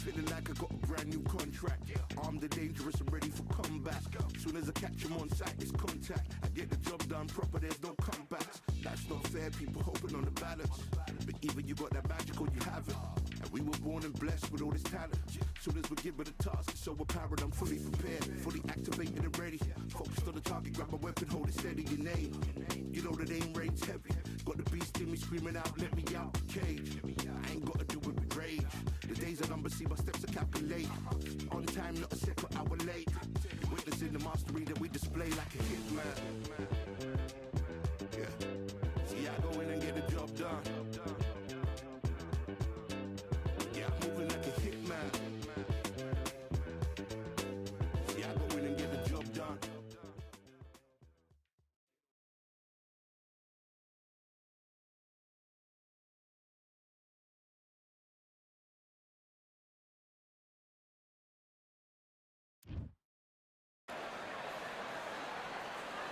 Feeling like I got a brand new contract. Armed and dangerous and ready for combat. Soon as I catch him on sight, it's contact. I get the job done proper, there's no comebacks. That's not fair, people hoping on the balance. But even you got that magic or you haven't. And we were born and blessed with all this talent. Soon as we're given the task, it's so apparent I'm fully prepared. Fully activated and ready. Focused on the target, grab my weapon, hold it steady, your name. You know that aim rain's heavy. Got the beast in me screaming out, let me out the cage. I ain't gotta do it with rage. The days are numbered, see my steps are calculate. On time, not a second hour late. Witnessing the mastery that we display like a hitman. Yeah. See, I go in and get the job done. Yeah, I'm moving like a hitman. See, I go in and get the job done.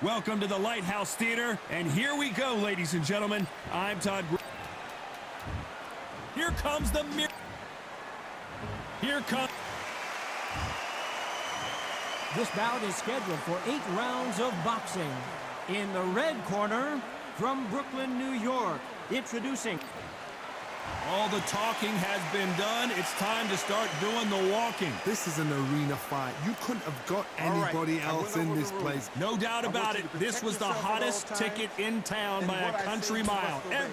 Welcome to the Lighthouse Theater, and here we go, ladies and gentlemen. I'm Todd. Here comes the mirror. Here comes. This bout is scheduled for 8 rounds of boxing. In the red corner, from Brooklyn, New York, introducing. All the talking has been done. It's time to start doing the walking. This is an arena fight. You couldn't have got anybody else in this place. No doubt about it. This was the hottest ticket in town by a country mile. Here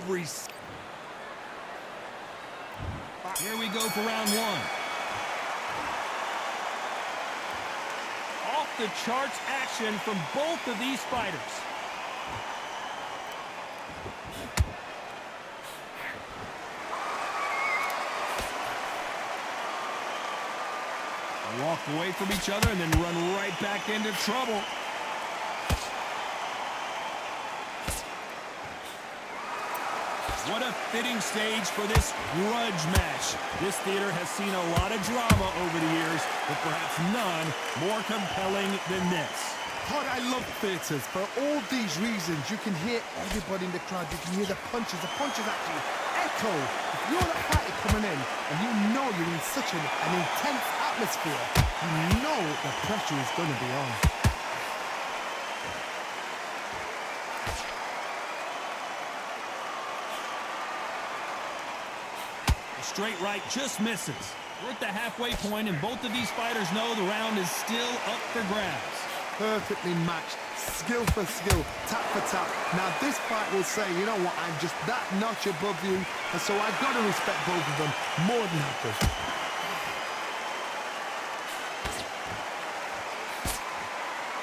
we go for round one. Off the charts action from both of these fighters. Walk away from each other and then run right back into trouble. What a fitting stage for this grudge match. This theater has seen a lot of drama over the years, but perhaps none more compelling than this. Todd, I love theatres. For all these reasons, you can hear everybody in the crowd. You can hear the punches. The punches actually echo. If you're a fighter coming in and you know you're in such an intense atmosphere, you know the pressure is going to be on. A straight right just misses. We're at the halfway point, and both of these fighters know the round is still up for grabs. Perfectly matched, skill for skill, tap for tap. Now this fight will say, you know what, I'm just that notch above you, and so I've got to respect both of them more than happy.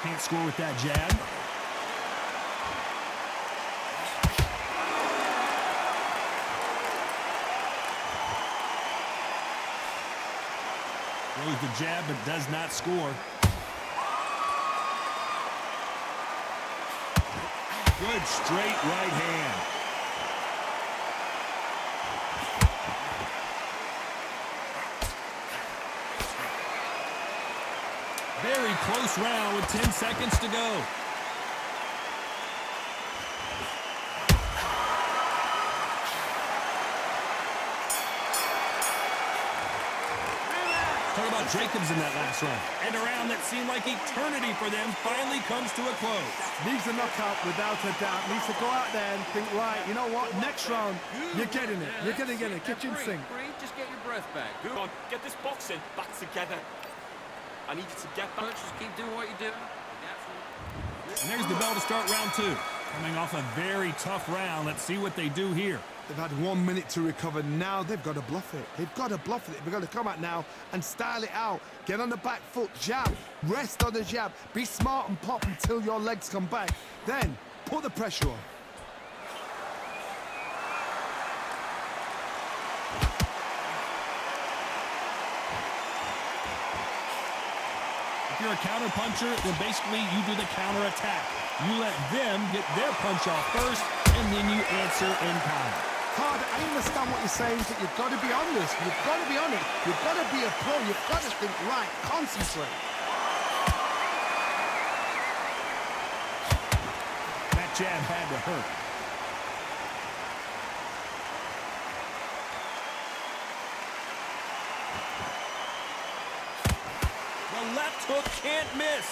Can't score with that jab. Throws the jab, but does not score. Good straight right hand. Very close round with 10 seconds to go. Talk about Jacobs in that last round. And a round that seemed like eternity for them finally comes to a close. Needs a knockout without a doubt. Needs to go out there and think, right, you know what, next round, you're getting it. You're going to get it. Kitchen sink. Breathe, just get your breath back. Good on, get this boxing back together. I need you to get back. Just keep doing what you're doing. And there's the bell to start round two. Coming off a very tough round, let's see what they do here. They've had 1 minute to recover. Now they've got to bluff it. They've got to bluff it. They've got to come out now and style it out. Get on the back foot, jab. Rest on the jab. Be smart and pop until your legs come back. Then put the pressure on. If you're a counter puncher, then basically you do the counter attack. You let them get their punch off first, and then you answer in kind. Hard, I understand what you're saying, but you've got to be on this. You've got to be on it. You've got to be a pro. You've got to think right. Concentrate. That jab had to hurt. The left hook can't miss.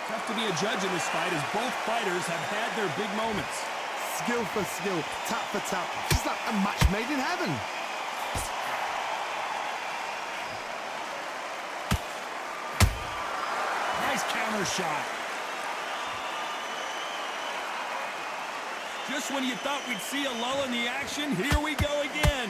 Tough to be a judge in this fight as both fighters have had their big moments. Skill for skill, tap for tap. It's like a match made in heaven. Nice counter shot. Just when you thought we'd see a lull in the action, here we go again.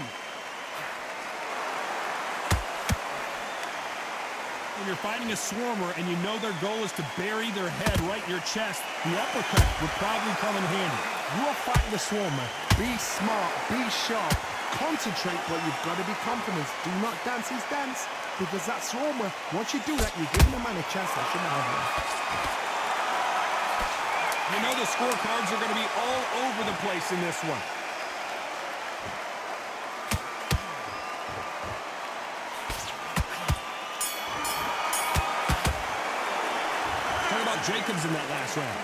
When you're fighting a swarmer and you know their goal is to bury their head right in your chest, the uppercut would probably come in handy. You're fighting the swarmer. Be smart, be sharp, concentrate, but you've got to be confident. Do not dance his dance, because that swarmer, once you do that, you're giving the man a chance that shouldn't have one. You know the scorecards are going to be all over the place in this one. Jacobs in that last round.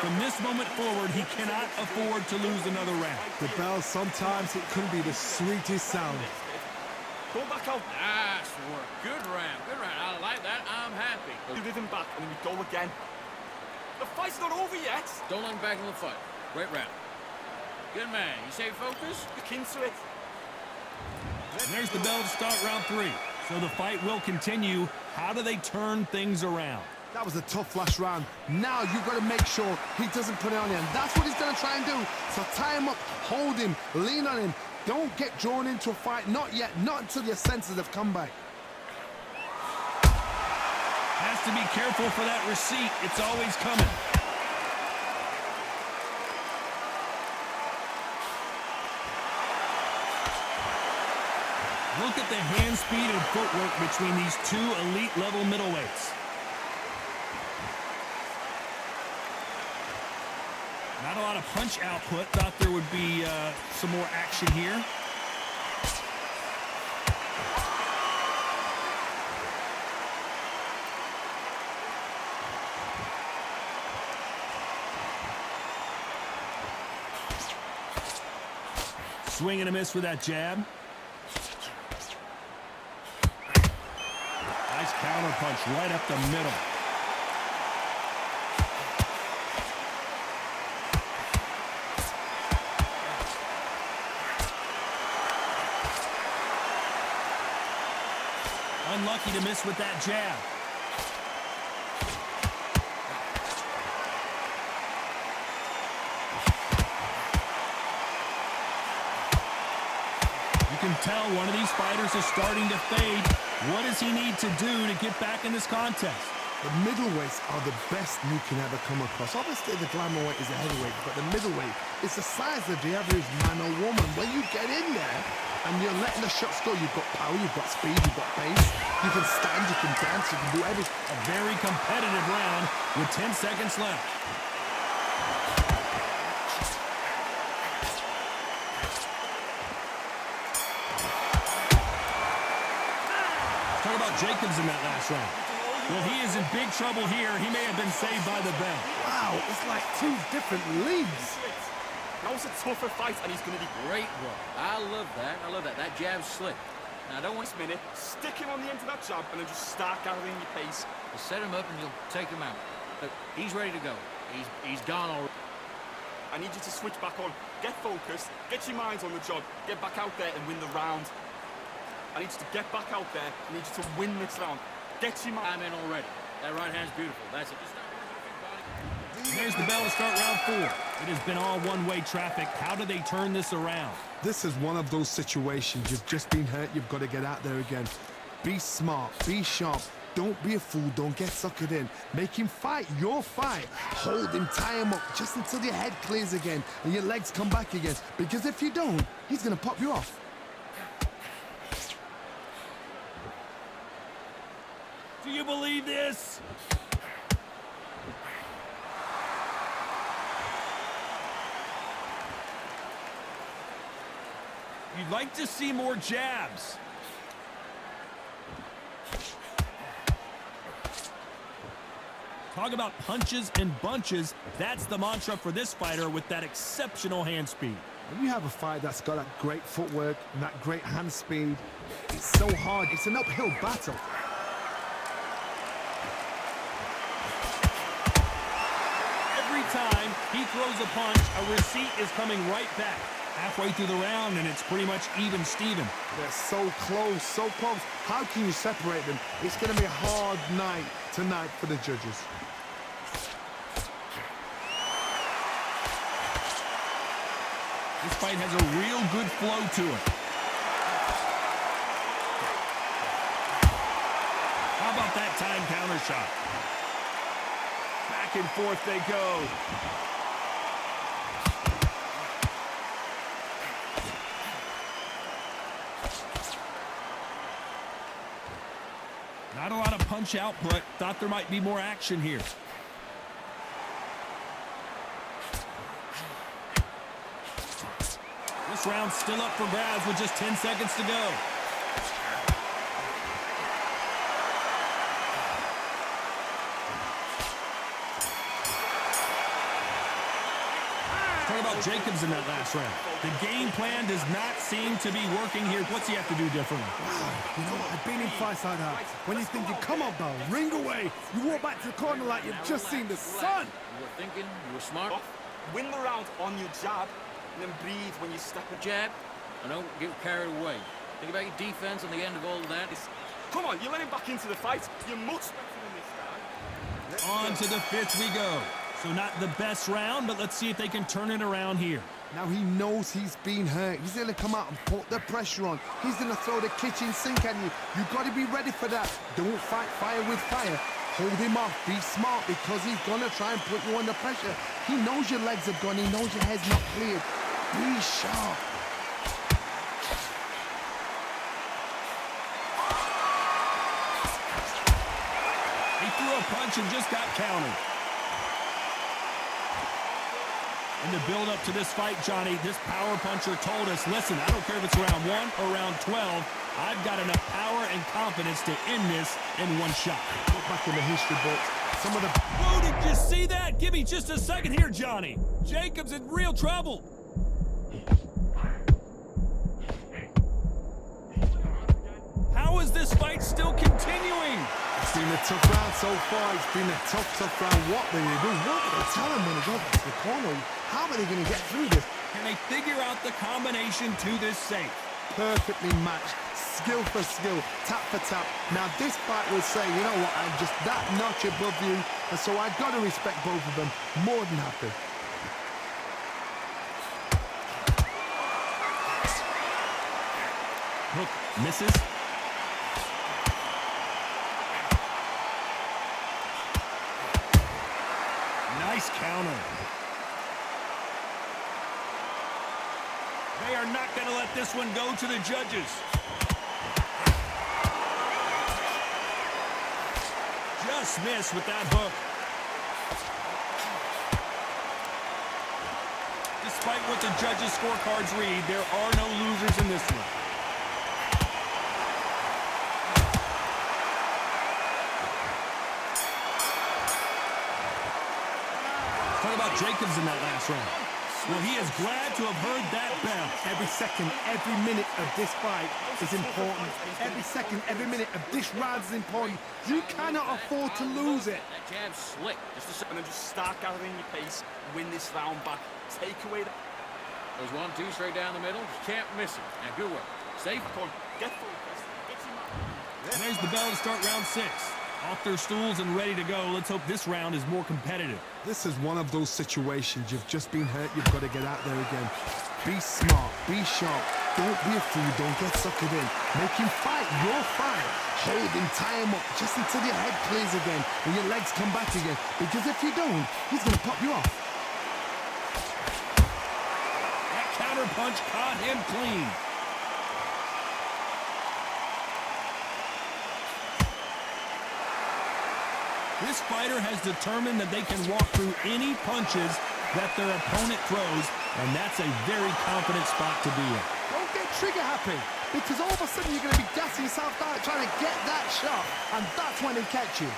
From this moment forward, he cannot afford to lose another round. The bell, sometimes it can be the sweetest sound. Go back out. Nice work. Good round. Good round. I like that. I'm happy. We rhythm back and then we go again. The fight's not over yet. Don't let him back in the fight. Great round. Good man. You stay focused? Look into it. And there's the bell to start round 3. So the fight will continue. How do they turn things around? That was a tough last round. Now you've got to make sure he doesn't put it on you, and that's what he's going to try and do. So tie him up, hold him, lean on him. Don't get drawn into a fight. Not yet. Not until your senses have come back. Has to be careful for that receipt. It's always coming. Look at the hand speed and footwork between these two elite-level middleweights. Not a lot of punch output. Thought there would be some more action here. Swing and a miss with that jab. Nice counter punch right up the middle. Unlucky to miss with that jab. You can tell one of these fighters is starting to fade. What does he need to do to get back in this contest? The middleweights are the best you can ever come across. Obviously, the glamour weight is a heavyweight, but the middleweight is the size of the average man or woman. When you get in there and you're letting the shots go, you've got power, you've got speed, you've got pace. You can stand, you can dance, you can do everything. A very competitive round with 10 seconds left. Talk about Jacobs in that last round. Well, he is in big trouble here. He may have been saved by the bell. Wow, it's like two different leagues. That was a tougher fight, and he's going to be Great work. I love that. I love that. That jab's slick. Now, I don't want this minute. Stick him on the end of that jab, and then just start gathering your pace. to set him up and you'll take him out. Look, he's ready to go. He's gone already. I need you to switch back on. Get focused. Get your minds on the job. Get back out there and win the round. I need you to get back out there. I need you to win this round. Get your mind. I'm in already. That right hand's beautiful. That's it. And there's the bell to start round 4. It has been all one-way traffic. How do they turn this around? This is one of those situations. You've just been hurt. You've got to get out there again. Be smart. Be sharp. Don't be a fool. Don't get suckered in. Make him fight your fight. Hold him, tie him up just until your head clears again and your legs come back again. Because if you don't, he's going to pop you off. Do you believe this? You'd like to see more jabs. Talk about punches and bunches. That's the mantra for this fighter with that exceptional hand speed. When you have a fight that's got that great footwork and that great hand speed, it's so hard. It's an uphill battle. Every time he throws a punch, a receipt is coming right back. Halfway through the round, and it's pretty much even Steven. They're so close, so close. How can you separate them? It's going to be a hard night tonight for the judges. This fight has a real good flow to it. How about that time counter shot? Back and forth they go. Not a lot of punch output. Thought there might be more action here. This round's still up for grabs with just 10 seconds to go. Talk about Jacobs in that last round. The game plan does not seem to be working here. What's he have to do differently? You know what? I've been in fights like that. When you're thinking, come on, Bell, ring away. You walk back to the corner like you've just seen the sun. You were thinking, you were smart. Win the round on your jab, and then breathe when you step a Jab, and don't get carried away. Think about your defense on the end of all of that. Come on, you're letting back into the fight. You're much better than this guy. On to the 5th we go. So not the best round, but let's see if they can turn it around here. Now he knows he's been hurt. He's going to come out and put the pressure on. He's going to throw the kitchen sink at you. You've got to be ready for that. Don't fight fire with fire. Hold him off. Be smart because he's going to try and put you under pressure. He knows your legs are gone. He knows your head's not cleared. Be sharp. He threw a punch and just got countered. In the build-up to this fight, Johnny, this power puncher told us, listen, I don't care if it's round 1 or round 12, I've got enough power and confidence to end this in one shot. Look back in the history books. Some of the... Whoa, did you see that? Give me just a second here, Johnny. Jacobs in real trouble. How is this fight still continuing? It's been a tough round so far. It's been a tough round. What will they do? What will they tell him when he goes back to the corner? How are they going to get through this? Can they figure out the combination to this safe? Perfectly matched. Skill for skill. Tap for tap. Now this fight will say, you know what, I'm just that notch above you. And so I've got to respect both of them. More than happy. Hook misses. Nice counter. They are not going to let this one go to the judges. Just missed with that hook. Despite what the judges' scorecards read, there are no losers in this one. Talk about Jacobs in that last round. Well, he is glad to have heard that bell. Every second, every minute of this fight is important. Every second, every minute of this round is important. You cannot afford to lose it. That jab's slick. And then just start gathering your pace, win this round back, take away the... Those 1-2 straight down the middle. You can't miss it. Now, good work. Safe. Come on, get focused. Get your mind. And there's the bell to start round 6. Off their stools and ready to go. Let's hope this round is more competitive. This is one of those situations. You've just been hurt. You've got to get out there again. Be smart. Be sharp. Don't be a fool. Don't get suckered in. Make him fight your fight. Hold him, tie him up just until your head clears again and your legs come back again. Because if you don't, he's going to pop you off. That counter punch caught him clean. This fighter has determined that they can walk through any punches that their opponent throws, and that's a very confident spot to be in. Don't get trigger happy, because all of a sudden you're going to be gassing yourself out trying to get that shot, and that's when they catch you.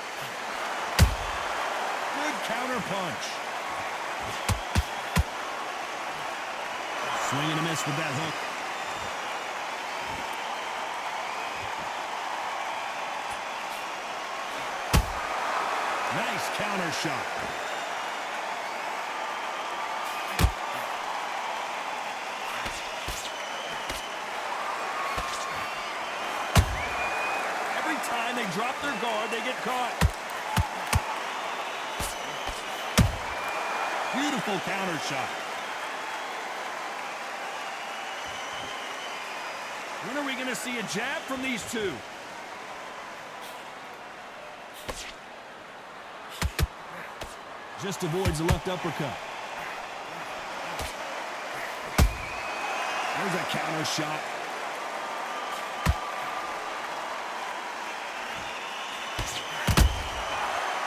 Good counter punch. Swing and a miss with that hook. Nice counter shot. Every time they drop their guard, they get caught. Beautiful counter shot. When are we going to see a jab from these two? Just avoids the left uppercut. There's a counter shot.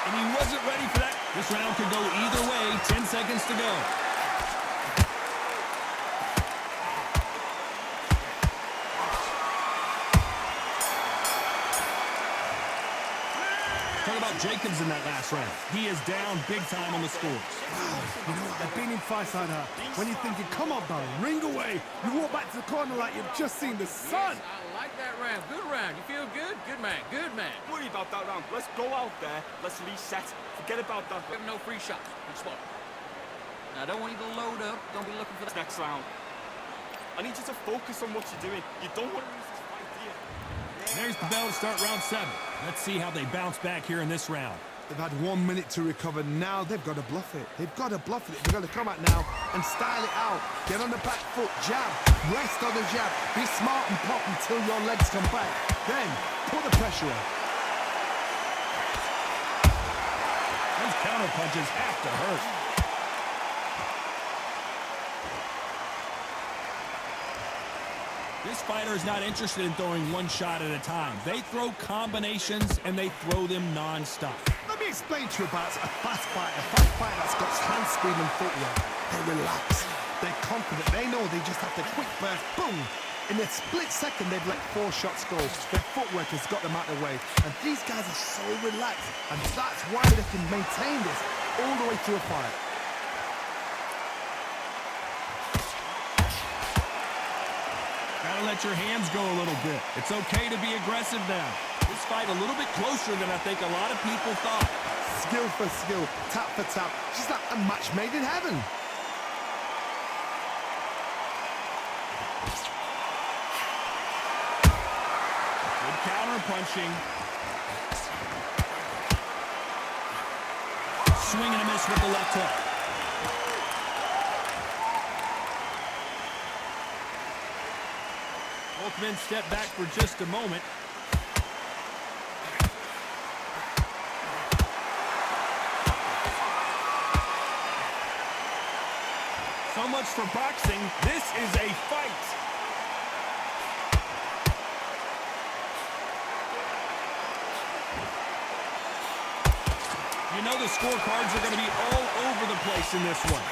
And he wasn't ready for that. This round could go either way. 10 seconds to go. Talk about Jacobs in that last round. He is down big time on the scores. You know what? I've been in fights like that. When you're thinking, come on, darling, ring away. You walk back to the corner like you've just seen the sun. I like that round. Good round. You feel good? Good man. Good man. Worry about that round. Let's go out there. Let's reset. Forget about that. We have no free shots. Good spot. Now, I don't want you to load up. Don't be looking for that Next round. I need you to focus on what you're doing. You don't want to lose this fight, do you? There's the bell to start round 7. Let's see how they bounce back here in this round. They've had 1 minute to recover. Now they've got to bluff it. They've got to bluff it. They've got to come out now and style it out. Get on the back foot, jab, rest on the jab. Be smart and pop until your legs come back. Then put the pressure on. Those counter punches have to hurt. This fighter is not interested in throwing one shot at a time. They throw combinations, and they throw them non-stop. Let me explain to you about a fast fighter that's got hand speed and footwork. They relax. They're confident. They know they just have to quick burst, boom. In a split second, they've let 4 shots go. Their footwork has got them out of the way. And these guys are so relaxed. And that's why they can maintain this all the way through a fight. Gotta let your hands go a little bit. It's okay to be aggressive now. This fight a little bit closer than I think a lot of people thought. Skill for skill, tap for tap. Just like a match made in heaven. Good counter punching. Swing and a miss with the left hook. Both men step back for just a moment. So much for boxing. This is a fight. You know the scorecards are going to be all over the place in this one.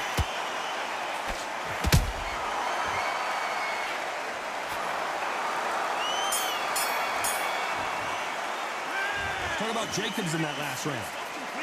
Talk about Jacobs in that last round.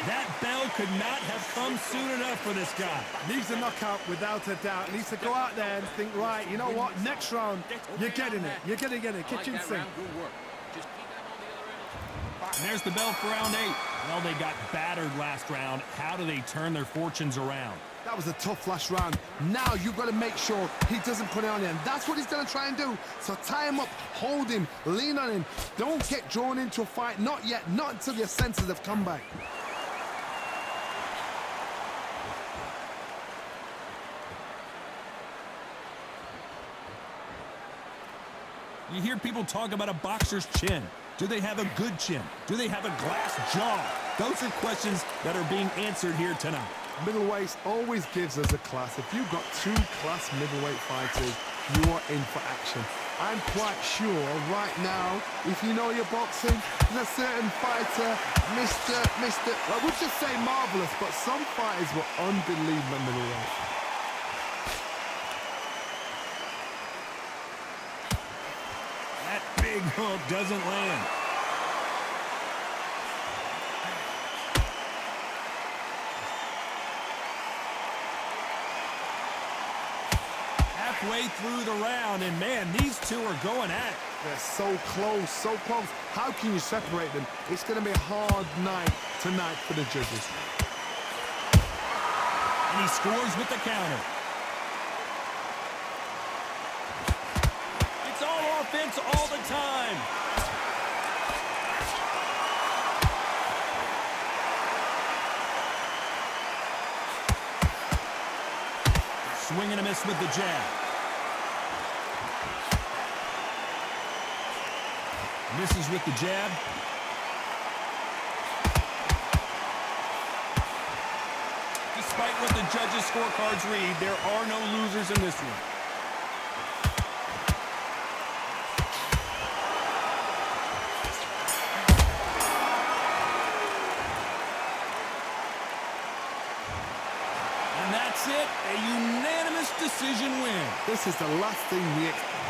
That bell could not have come soon enough for this guy. Needs a knockout without a doubt. Needs to go out there and think, right, you know what, next round, you're getting it. You're going to get it. Kitchen sink. Good work. Just keep that on the other end. And there's the bell for round 8. Well, they got battered last round. How do they turn their fortunes around? That was a tough last round. Now you've got to make sure he doesn't put it on you, and that's what he's going to try and do. So tie him up, hold him, lean on him. Don't get drawn into a fight. Not yet. Not until your senses have come back. You hear people talk about a boxer's chin. Do they have a good chin? Do they have a glass jaw? Those are questions that are being answered here tonight. Middleweight always gives us a class. If you've got two class middleweight fighters, you are in for action. I'm quite sure right now, if you know your boxing, there's a certain fighter, I would just say marvelous, but some fighters were unbelievable middleweight. That big hook doesn't land. Halfway through the round, and man, these two are going at it. They're so close, so close. How can you separate them? It's going to be a hard night tonight for the judges. And he scores with the counter. It's all offense all the time. Swing and a miss with the jab. Misses with the jab. Despite what the judges' scorecards read, there are no losers in this one. And that's it, a unanimous decision win. This is the last thing we expect.